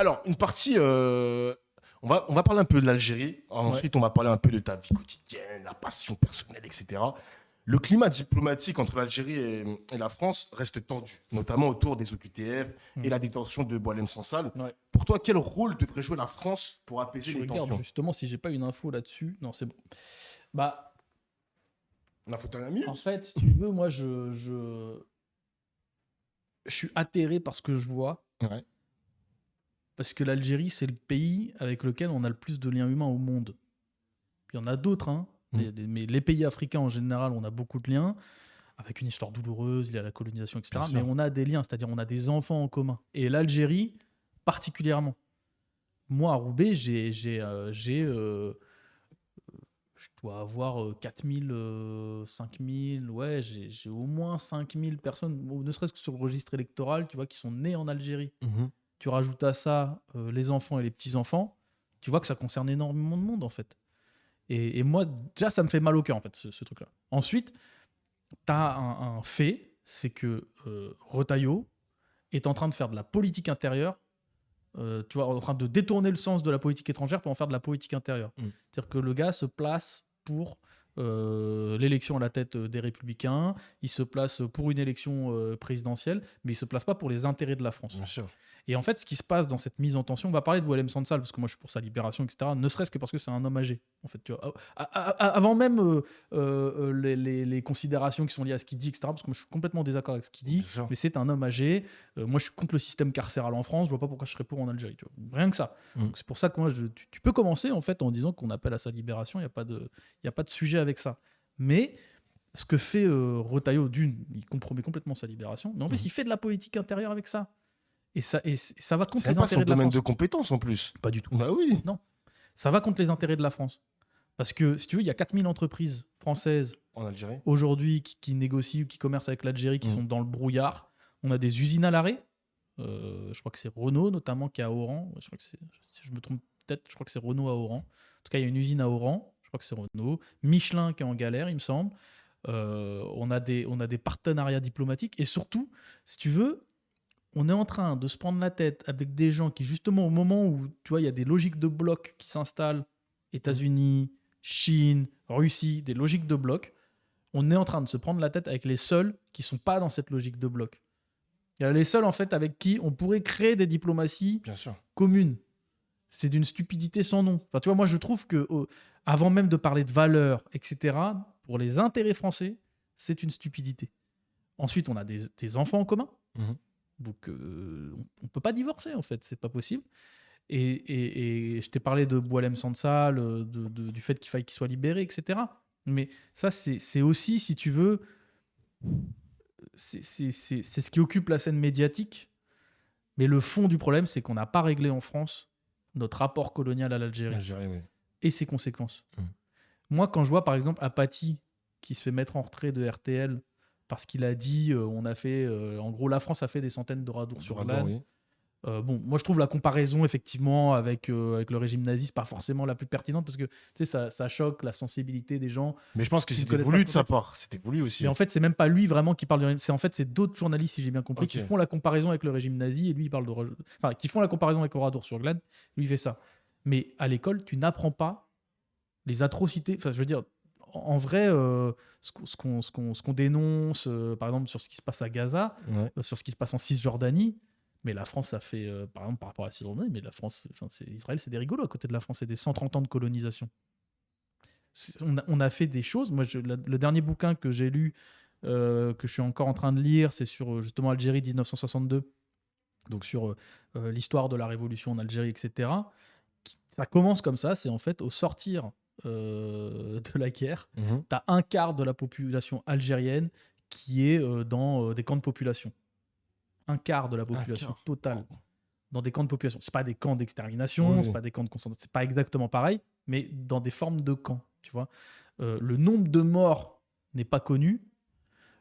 Alors, une partie. On va parler un peu de l'Algérie. Ensuite, on va parler un peu de ta vie quotidienne, la passion personnelle, etc. Le climat diplomatique entre l'Algérie et la France reste tendu, notamment autour des OQTF et la détention de Boualem Sansal. Ouais. Pour toi, quel rôle devrait jouer la France pour apaiser Je les regarde tensions? justement si j'ai pas une info là-dessus. Non, c'est bon. Bah, On a foutu un en minute. fait, si tu veux, moi, je suis atterré par ce que je vois. Ouais. Parce que l'Algérie, c'est le pays avec lequel on a le plus de liens humains au monde. Puis il y en a d'autres, hein. Mais les pays africains en général, on a beaucoup de liens, avec une histoire douloureuse, il y a la colonisation, etc. Bien sûr. Mais on a des liens, c'est-à-dire on a des enfants en commun. Et l'Algérie, particulièrement. Moi, à Roubaix, je dois avoir 4000, 5000, ouais, j'ai au moins 5000 personnes, ne serait-ce que sur le registre électoral, tu vois, qui sont nées en Algérie. Tu rajoutes à ça les enfants et les petits-enfants, tu vois que ça concerne énormément de monde, en fait. Et moi, déjà, ça me fait mal au cœur, en fait, ce truc-là. Ensuite, tu as un fait, c'est que Retailleau est en train de faire de la politique intérieure, tu vois, en train de détourner le sens de la politique étrangère pour en faire de la politique intérieure. C'est-à-dire que le gars se place pour l'élection à la tête des Républicains, il se place pour une élection présidentielle, mais il se place pas pour les intérêts de la France. Bien sûr. Et en fait, ce qui se passe dans cette mise en tension, on va parler de Boualem Sansal, parce que moi je suis pour sa libération, etc., ne serait-ce que parce que c'est un homme âgé. En fait, tu vois. Avant même les considérations qui sont liées à ce qu'il dit, etc., parce que moi je suis complètement en désaccord avec ce qu'il dit, Bien sûr. mais c'est un homme âgé. Moi je suis contre le système carcéral en France, je vois pas pourquoi je serais pour en Algérie. Tu vois. Rien que ça. Donc, c'est pour ça que moi, tu peux commencer en fait en disant qu'on appelle à sa libération, il n'y a pas de sujet avec ça. Mais ce que fait Retailleau, d'une, il compromet complètement sa libération, mais en plus il fait de la politique intérieure avec ça. Et ça va contre C'est les même pas son intérêts de la domaine France. de compétence en plus. Pas du tout. Bah oui. Non. Ça va contre les intérêts de la France. Parce que, si tu veux, il y a 4000 entreprises françaises En Algérie. aujourd'hui qui négocient ou qui commercent avec l'Algérie, qui sont dans le brouillard. On a des usines à l'arrêt. Je crois que c'est Renault, notamment, qui est à Oran. Je crois que si je me trompe peut-être, je crois que c'est Renault à Oran. En tout cas, il y a une usine à Oran. Je crois que c'est Renault. Michelin qui est en galère, il me semble. On a des partenariats diplomatiques. Et surtout, si tu veux, on est en train de se prendre la tête avec des gens qui, justement, au moment où tu vois, il y a des logiques de bloc qui s'installent, États-Unis, Chine, Russie, des logiques de bloc, on est en train de se prendre la tête avec les seuls qui ne sont pas dans cette logique de bloc. Il y a les seuls, en fait, avec qui on pourrait créer des diplomaties Bien sûr. communes. C'est d'une stupidité sans nom. Enfin, tu vois, moi, je trouve que, avant même de parler de valeurs, etc., pour les intérêts français, c'est une stupidité. Ensuite, on a des enfants en commun. Donc, on ne peut pas divorcer, en fait. C'est pas possible. Et je t'ai parlé de Boualem Sansal, du fait qu'il faille qu'il soit libéré, etc. Mais ça, c'est aussi, si tu veux, c'est ce qui occupe la scène médiatique. Mais le fond du problème, c'est qu'on n'a pas réglé en France notre rapport colonial à l'Algérie L'Algérie, oui. et ses conséquences. Moi, quand je vois, par exemple, Apathy qui se fait mettre en retrait de RTL parce qu'il a dit, en gros, la France a fait des centaines de radours sur glane. Oui. Bon, moi je trouve la comparaison effectivement avec le régime nazi, c'est pas forcément la plus pertinente parce que tu sais, ça choque la sensibilité des gens. Mais je pense que qui ne c'était connaissent voulu pas de le sa contexte. part. C'était voulu aussi. Mais en fait, c'est même pas lui vraiment qui parle du régime. C'est d'autres journalistes, si j'ai bien compris, Ok. qui font la comparaison avec le régime nazi et lui il parle enfin, qui font la comparaison avec Oradour sur glane. Lui il fait ça. Mais à l'école, tu n'apprends pas les atrocités. Enfin, je veux dire, en vrai, ce qu'on dénonce, par exemple, sur ce qui se passe à Gaza, sur ce qui se passe en Cisjordanie, mais la France a fait, par exemple, par rapport à la Cisjordanie, mais la France, Israël, c'est des rigolos à côté de la France, c'est des 130 ans de colonisation. On a fait des choses. Moi, le dernier bouquin que j'ai lu, que je suis encore en train de lire, c'est sur justement Algérie 1962, donc sur l'histoire de la révolution en Algérie, etc. Ça commence comme ça, c'est en fait au sortir de la guerre, tu as un quart de la population algérienne qui est dans des camps de population. Un quart de la population totale dans des camps de population. C'est pas des camps d'extermination, c'est pas des camps de concentration, c'est pas exactement pareil, mais dans des formes de camps, tu vois. Le nombre de morts n'est pas connu.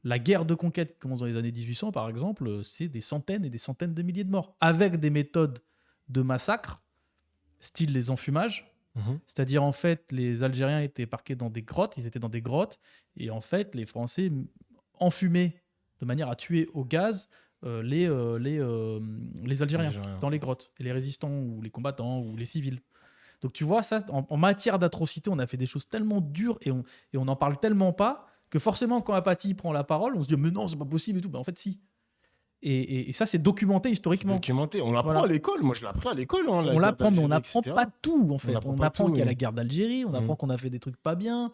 La guerre de conquête qui commence dans les années 1800, par exemple, c'est des centaines et des centaines de milliers de morts, avec des méthodes de massacre, style les enfumages. C'est-à-dire, en fait, les Algériens étaient parqués dans des grottes, ils étaient dans des grottes, et en fait, les Français enfumaient de manière à tuer au gaz les Algériens dans les grottes, et les résistants ou les combattants ou les civils. Donc tu vois, ça, en matière d'atrocité, on a fait des choses tellement dures et on n'en parle tellement pas que forcément, quand Apathy prend la parole, on se dit mais non, c'est pas possible et tout. Ben, en fait, si. Et ça, c'est documenté historiquement. Documenté. On l'apprend Voilà. à l'école. Moi, je l'ai appris à l'école. Hein, On l'apprend, mais on n'apprend etc. pas tout, en fait. apprend On pas apprend tout, qu'il y a oui. la guerre d'Algérie, on apprend qu'on a fait des trucs pas bien,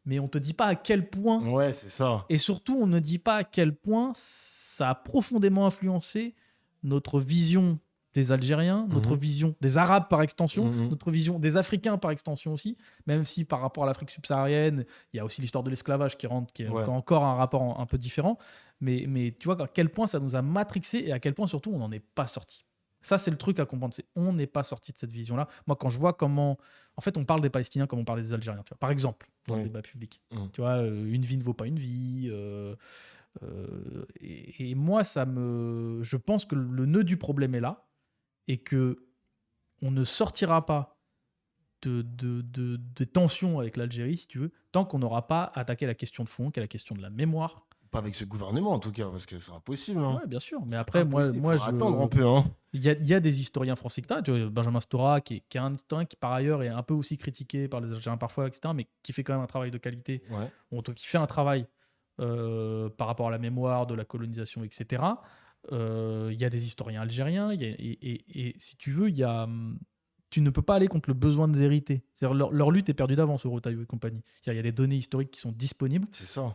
mais on te dit pas à quel point. Ouais, c'est ça. Et surtout, on ne dit pas à quel point ça a profondément influencé notre vision des Algériens, notre vision des Arabes par extension, notre vision des Africains par extension aussi, même si par rapport à l'Afrique subsaharienne, il y a aussi l'histoire de l'esclavage qui rentre, qui est encore un rapport un peu différent. Mais tu vois à quel point ça nous a matrixé et à quel point surtout on n'en est pas sorti. Ça, c'est le truc à comprendre. On n'est pas sorti de cette vision-là. Moi, quand je vois comment... En fait, on parle des Palestiniens comme on parle des Algériens. Tu vois. Par exemple, dans le débat public. Tu vois, une vie ne vaut pas une vie. Et moi, je pense que le nœud du problème est là et que on ne sortira pas de tensions avec l'Algérie, si tu veux, tant qu'on n'aura pas attaqué la question de fond, qui est la question de la mémoire. Pas avec ce gouvernement, en tout cas, parce que c'est impossible. Hein. Oui, bien sûr. Mais après, moi je... attendre un peu. Hein. Il y a des historiens français que tu vois, Benjamin Stora, qui est un historien qui, par ailleurs, est un peu aussi critiqué par les Algériens parfois, etc., mais qui fait quand même un travail de qualité. Ou qui fait un travail par rapport à la mémoire, de la colonisation, etc. Il y a des historiens algériens, et si tu veux, tu ne peux pas aller contre le besoin de vérité. C'est-à-dire leur lutte est perdue d'avance au Rotaillot et compagnie. Il y a des données historiques qui sont disponibles,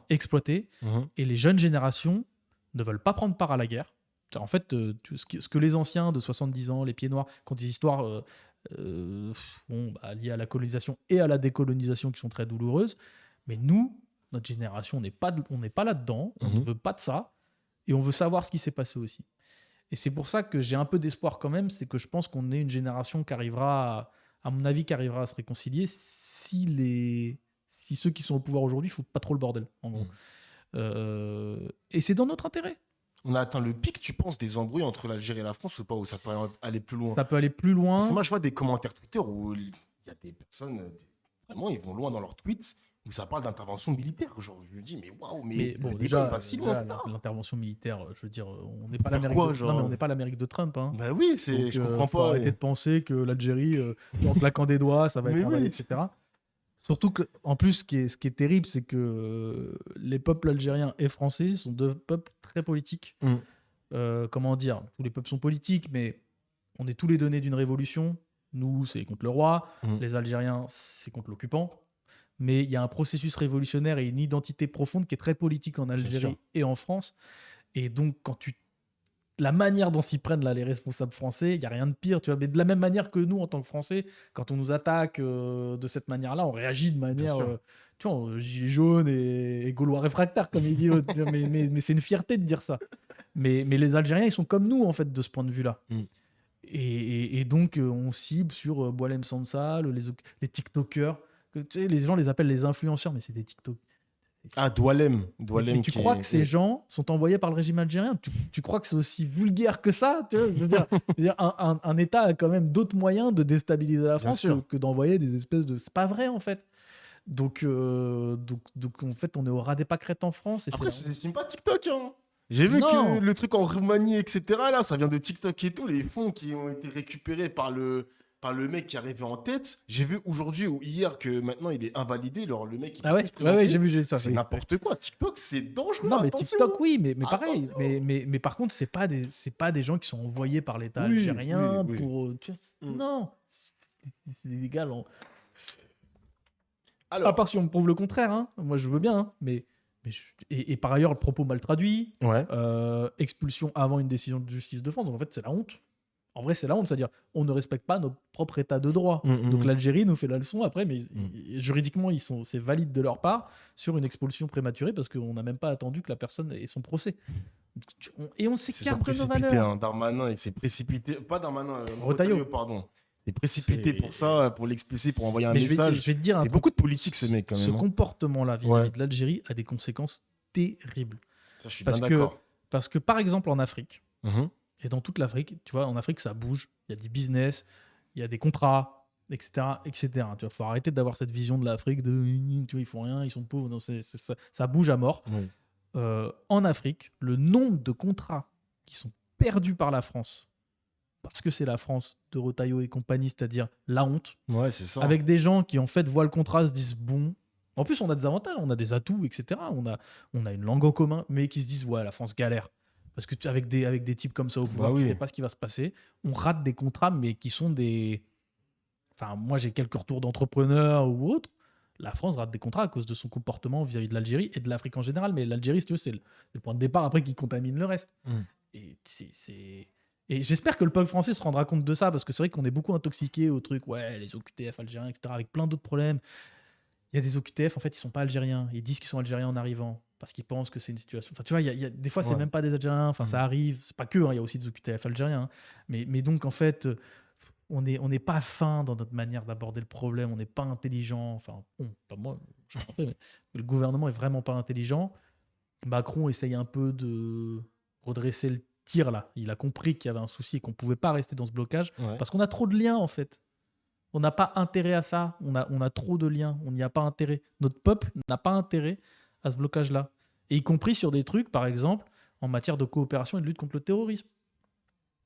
exploitées, et les jeunes générations ne veulent pas prendre part à la guerre. En fait, ce que les anciens de 70 ans, les pieds noirs, qui ont des histoires liées à la colonisation et à la décolonisation qui sont très douloureuses, mais nous, notre génération, on n'est pas là-dedans, on ne veut pas de ça, et on veut savoir ce qui s'est passé aussi. Et c'est pour ça que j'ai un peu d'espoir quand même, c'est que je pense qu'on est une génération qui arrivera, à mon avis, qui arrivera à se réconcilier si ceux qui sont au pouvoir aujourd'hui ne foutent pas trop le bordel, en gros. Et c'est dans notre intérêt. On a atteint le pic, tu penses, des embrouilles entre l'Algérie et la France ou pas, ou ça peut aller plus loin? Ça peut aller plus loin. Moi, je vois des commentaires Twitter où il y a des personnes, vraiment, ils vont loin dans leurs tweets, où ça parle d'intervention militaire. Genre, je me dis, mais waouh, mais bon, le déjà, débat, il va si loin que ça. L'intervention militaire, je veux dire, on n'est pas l'Amérique quoi, de... genre Non, mais on n'est pas l'Amérique de Trump. Hein. Bah oui, Donc, je comprends faut pas. arrêter de penser que l'Algérie, en claquant des doigts, ça va être avalé, etc. Surtout qu'en plus, ce qui est terrible, c'est que les peuples algériens et français sont deux peuples très politiques. Comment dire, tous les peuples sont politiques, mais on est tous les deux nés d'une révolution. Nous, c'est contre le roi. Les Algériens, c'est contre l'occupant. Mais il y a un processus révolutionnaire et une identité profonde qui est très politique en Algérie et en France. Et donc, la manière dont s'y prennent là, les responsables français, il n'y a rien de pire. Tu vois. Mais de la même manière que nous, en tant que Français, quand on nous attaque de cette manière-là, on réagit de manière... tu vois, gilet jaune et gaulois réfractaire, comme il dit. mais c'est une fierté de dire ça. Mais les Algériens, ils sont comme nous, en fait, de ce point de vue-là. Et donc, on cible sur Boualem Sansal, les TikTokers. Tu sais, les gens les appellent les influenceurs, mais c'est des TikTok. Ah, Doualem. Mais tu crois que ces gens sont envoyés par le régime algérien? Tu crois que c'est aussi vulgaire que ça? Tu vois, je veux dire, un État a quand même d'autres moyens de déstabiliser la France que d'envoyer des espèces de... C'est pas vrai, en fait. Donc, en fait, on est au ras des pâquerettes en France. Et après, c'est pas TikTok, hein. J'ai vu que le truc en Roumanie, etc., là, ça vient de TikTok et tout, les fonds qui ont été récupérés par le mec qui est arrivé en tête. J'ai vu aujourd'hui ou hier que maintenant il est invalidé. Alors le mec, il peut plus se présenter. J'ai vu ça. C'est n'importe quoi. TikTok, c'est dangereux. Non, mais attention. TikTok, oui, mais pareil. Mais par contre, c'est pas des gens qui sont envoyés par l'État algérien pour. Non, c'est illégal. Alors, à part si on me prouve le contraire, hein. Moi je veux bien, hein. Et par ailleurs, le propos mal traduit, expulsion avant une décision de justice de France. Donc en fait, c'est la honte. En vrai, c'est la honte, c'est-à-dire on ne respecte pas notre propre état de droit. Donc l'Algérie nous fait la leçon après, mais juridiquement, c'est valide de leur part sur une expulsion prématurée parce qu'on n'a même pas attendu que la personne ait son procès. Et on s'écarte de nos valeurs. Hein. Darmanin, il s'est précipité. Pas Darmanin, Rotaillot, pardon. C'est précipité pour ça, pour l'expulser, pour envoyer un message. Je vais te dire il y a beaucoup de politique, ce mec, quand même. Ce comportement-là vis-à-vis de l'Algérie a des conséquences terribles. Ça, je suis bien d'accord. Parce que, par exemple, en Afrique, et dans toute l'Afrique, tu vois, en Afrique, ça bouge. Il y a des business, il y a des contrats, etc. etc. Tu vois, faut arrêter d'avoir cette vision de l'Afrique de tu vois, ils font rien, ils sont pauvres. Non, ça bouge à mort. En Afrique, le nombre de contrats qui sont perdus par la France. Parce que c'est la France de Retailleau et compagnie, c'est-à-dire la honte. Ouais, c'est ça. Avec des gens qui, en fait, voient le contrat, se disent bon. En plus, on a des avantages, on a des atouts, etc. On a une langue en commun, mais qui se disent ouais, la France galère. Parce que avec des types comme ça au pouvoir, Bah tu oui. sais pas ce qui va se passer. On rate des contrats, mais qui sont des. Enfin, moi, j'ai quelques retours d'entrepreneurs ou autres. La France rate des contrats à cause de son comportement vis-à-vis de l'Algérie et de l'Afrique en général. Mais l'Algérie, si tu veux, c'est le point de départ après qui contamine le reste. Et et j'espère que le peuple français se rendra compte de ça, parce que c'est vrai qu'on est beaucoup intoxiqué au truc, ouais, les OQTF algériens, etc., avec plein d'autres problèmes. Il y a des OQTF, en fait, ils sont pas algériens. Ils disent qu'ils sont algériens en arrivant, parce qu'ils pensent que c'est une situation. Enfin, tu vois, des fois, c'est Ouais. même pas des Algériens, enfin, ça arrive. C'est pas que, hein, il y a aussi des OQTF algériens. Hein. Mais donc, en fait, on n'est pas fin dans notre manière d'aborder le problème, on n'est pas intelligent. Enfin, bon, pas moi, je sais pas, mais le gouvernement est vraiment pas intelligent. Macron essaye un peu de redresser le tir là. Il a compris qu'il y avait un souci et qu'on pouvait pas rester dans ce blocage Ouais. parce qu'on a trop de liens en fait. On n'a pas intérêt à ça. On a trop de liens. On n'y a pas intérêt. Notre peuple n'a pas intérêt à ce blocage-là. Et y compris sur des trucs, par exemple, en matière de coopération et de lutte contre le terrorisme.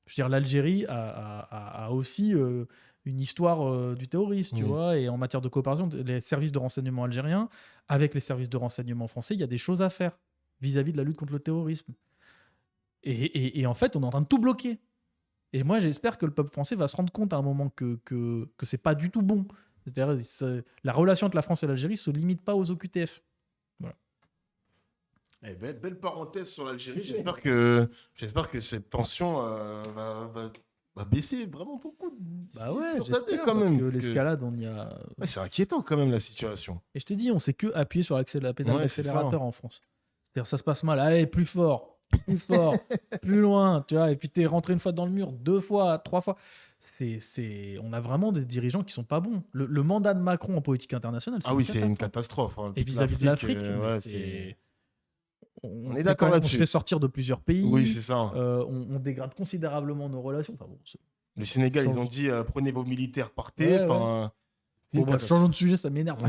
Je veux dire, l'Algérie a aussi une histoire du terrorisme, tu Oui. vois, et en matière de coopération, les services de renseignement algériens, avec les services de renseignement français, il y a des choses à faire vis-à-vis de la lutte contre le terrorisme. Et en fait, on est en train de tout bloquer. Et moi, j'espère que le peuple français va se rendre compte à un moment que c'est pas du tout bon. C'est-à-dire, la relation entre la France et l'Algérie ne se limite pas aux OQTF. Voilà. Eh ben, belle parenthèse sur l'Algérie. J'espère que cette tension va baisser vraiment beaucoup. Bah ouais, Pour cette année, j'espère, quand parce même. que parce que- l'escalade, on y a... Ouais, c'est inquiétant quand même la situation. Et je te dis, on sait que appuyer sur la pédale Ouais, c'est d'accélérateur en France. C'est-à-dire, ça se passe mal. Allez, plus fort, plus loin, tu vois. Et puis, t'es rentré une fois dans le mur, 2 fois, 3 fois. On a vraiment des dirigeants qui sont pas bons. Le mandat de Macron en politique internationale, Ah oui, c'est une catastrophe. catastrophe. Hein. Et Toute vis-à-vis de l'Afrique, ouais, mais c'est... on est fait d'accord quand même- là-dessus. On se fait sortir de plusieurs pays. Oui, c'est ça. On dégrade considérablement nos relations. Enfin, bon, Le Sénégal, ils Change. ont dit prenez vos militaires, partez. Ouais, Enfin, c'est bon, une bref, catastrophe. changeons de sujet, ça m'énerve.